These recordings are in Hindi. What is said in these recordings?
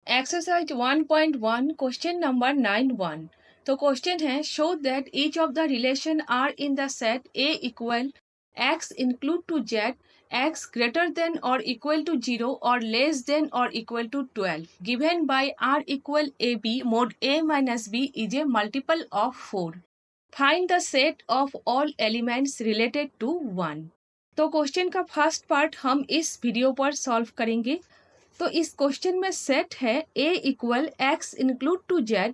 Exercise 1.1 question number 91। तो क्वेश्चन है show that each of the relation R in the set A equal x include to Z x greater than और इक्वल टू 0 और लेस देन और equal to 12 given by R equal A B mode A minus B is a multiple of 4। Find the set of all elements related to 1। तो क्वेश्चन का फर्स्ट पार्ट हम इस वीडियो पर सॉल्व करेंगे। तो इस क्वेश्चन में सेट है A equal x include to Z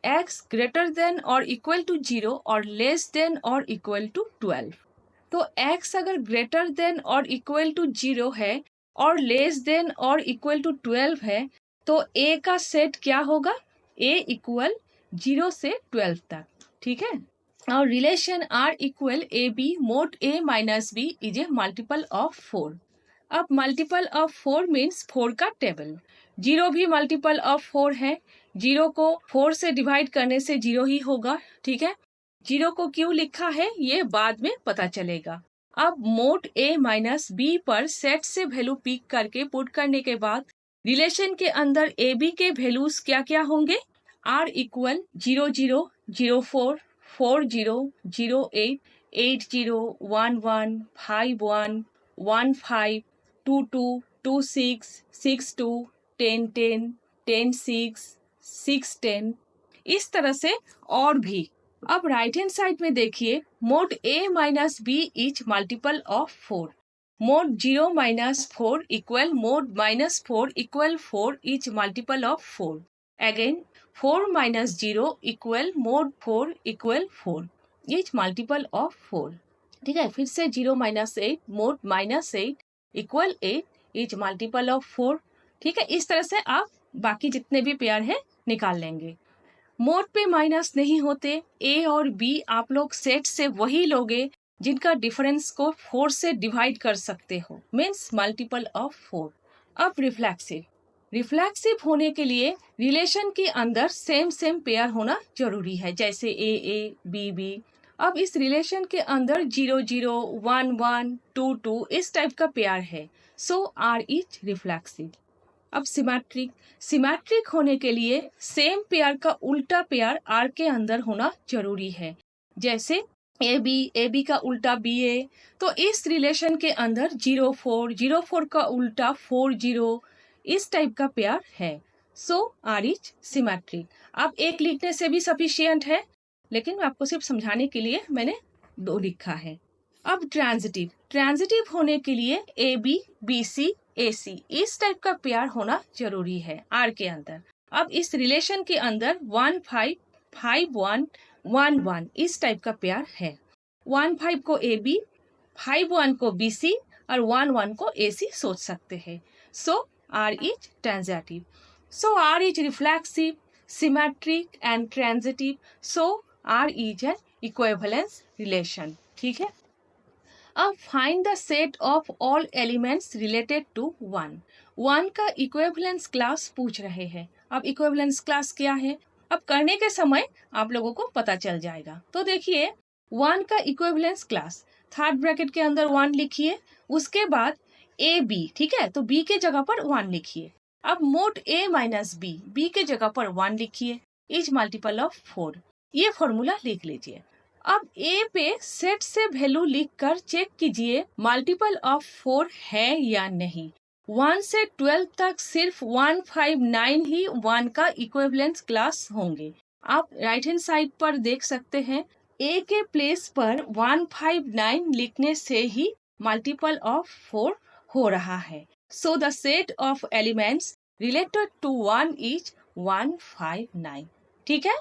x greater than और इक्वल टू 0 और लेस देन और इक्वल टू 12। तो एक्स अगर ग्रेटर देन और इक्वल टू 0 है और लेस देन और इक्वल टू 12 है तो ए का सेट क्या होगा? ए इक्वल 0 से 12 तक। ठीक है। और relation R equal A B mode A minus B is a multiple of 4। अब मल्टीपल ऑफ 4 मीन्स 4 का टेबल। 0 भी मल्टीपल ऑफ 4 है। 0 को 4 से डिवाइड करने से 0 ही होगा। ठीक है। 0 को क्यों लिखा है ये बाद में पता चलेगा। अब मोड ए माइनस बी पर सेट से वैल्यू पिक करके पुट करने के बाद रिलेशन के अंदर ए बी के वैल्यूज क्या क्या होंगे? आर इक्वल 0 0 0 4 4 0 0 8 8 0 1 1 5 1 1 5 2 2 2 6 6 2 10 10 10 6 6 10 इस तरह से और भी। अब राइट हैंड साइड में देखिए mode A minus B is multiple of 4। Mode 0 minus 4 equal mode minus 4 equal 4 is multiple of 4। Again 4 minus 0 equal mode 4 equal 4 is multiple of 4। ठीक है। फिर से 0 minus 8 mode minus 8 equal 8 is multiple of 4। ठीक है। इस तरह से आप बाकी जितने भी पेयर हैं निकाल लेंगे। मोड पे माइनस नहीं होते। ए और बी आप लोग सेट से वही लोगे जिनका डिफरेंस को 4 से डिवाइड कर सकते हो, मीन्स मल्टीपल ऑफ 4। अब रिफ्लेक्सिव रिफ्लेक्सिव होने के लिए रिलेशन के अंदर सेम सेम पेयर होना जरूरी है, जैसे ए बी बी। अब इस रिलेशन के अंदर 0 0 1 1 2 2 इस टाइप का पेयर है, सो आर इज रिफ्लेक्सिव। अब सिमेट्रिक होने के लिए सेम पेयर का उल्टा पेयर आर के अंदर होना जरूरी है, जैसे ए बी का उल्टा बी ए। तो इस रिलेशन के अंदर 0 4 का उल्टा 4 0 इस टाइप का पेयर है, सो आर इज सिमेट्रिक। अब एक लिखने से भी सफिशिएंट है, लेकिन आपको सिर्फ समझाने के लिए मैंने 2 लिखा है। अब ट्रांजिटिव होने के लिए ए बी सी ए सी इस टाइप का पेयर होना जरूरी है आर के अंदर। अब इस रिलेशन के अंदर 1 5 5 1 1 1 इस टाइप का पेयर है। 1 5 को ए बी, 5 1 को बी सी और 1 1 को ए सी सोच सकते हैं, so R is transitive. So R is reflexive, symmetric and transitive, so R is an equivalence relation. ठीक है। अब find the set of all elements related to 1 का इक्विवेलेंस क्लास पूछ रहे हैं। अब इक्विवेलेंस क्लास क्या है, अब करने के समय आप लोगों को पता चल जाएगा। तो देखिए 1 का इक्विवेलेंस क्लास थर्ड ब्रैकेट के अंदर 1 लिखिए, उसके बाद ए बी। ठीक है। तो बी के जगह पर 1 लिखिए। अब मोड ए माइनस बी के जगह पर 1 लिखिए, इज मल्टीपल ऑफ 4। ये फॉर्मूला लिख लीजिए। अब ए पे सेट से वैल्यू लिखकर चेक कीजिए मल्टीपल ऑफ 4 है या नहीं। 1 से 12 तक सिर्फ 1 5 9 ही 1 का इक्विवेलेंस क्लास होंगे। आप राइट हैंड साइड पर देख सकते हैं ए के प्लेस पर 1 5 9 लिखने से ही मल्टीपल ऑफ 4 हो रहा है। So the set of elements related to 1 is 1 5 9। ठीक है।